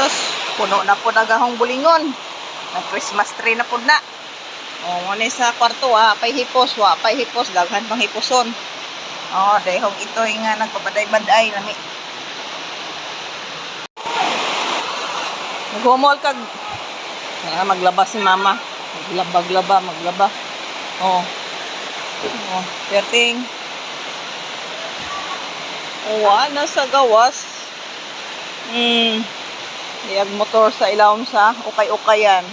sus, puno na po nagahong bulingon. Nag Christmas tree na po na. O, muna sa kwarto, pay hipos, pay hipos, daghan pang hiposon. O, dahong ito nga nagpapaday-baday nami. Naghumol kag maglaba si mama. Maglaba. Oh. Oh, perting. Nasa gawas. Iyag motor sa ilawom sa ukay-ukayan.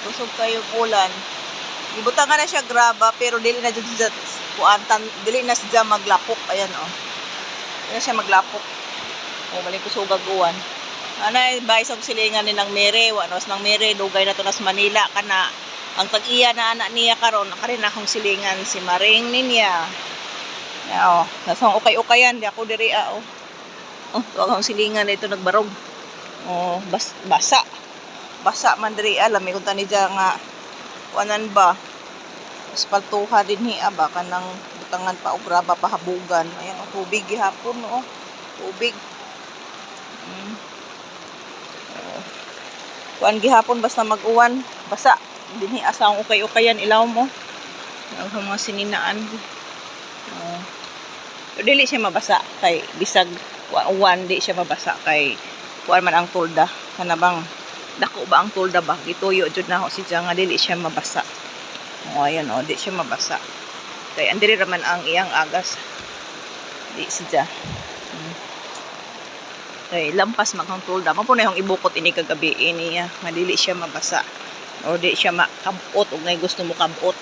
Kusog kayo ulan. Ibutangan na siya graba pero dili na siya dili na siya maglapok. Ayan Dili na siya maglapok. Balik ko sugag uwan. Bayis ang silingan ni nang Mere, wanos nang Mere, dugay na to nas Manila kana. Ang tag-iya na anak niya karon, nakarin akong silingan si Maring niya. Nasang ukay-ukayan, di ako diri to akong silingan ito nagbarog. Basa man diri lami kun tani diya nga kuanan ba. Espaltuha din ba kanang butangan pa og graba pahabugan. Ayan tubig gihapon Tubig. Kuan gihapon basta mag-uwan, basa. Dinhi asa ang ukay-ukayan ilaw mo. Ang mga sininaan. Dili siya mabasa kay bisag uwan di siya mabasa kay kuan man ang tulda. Kanabang dako ba ang tulda ba? Gituyo jud na si nga dili siya mabasa. Ayan di siya mabasa. Kay andiri raman ang iyang agas. Di siya. Kay lampas makang tulda. Mapo na yung ibukot ini kagabi niya. Madili siya mabasa. O di siya makabot. O ngay gusto mo kabot.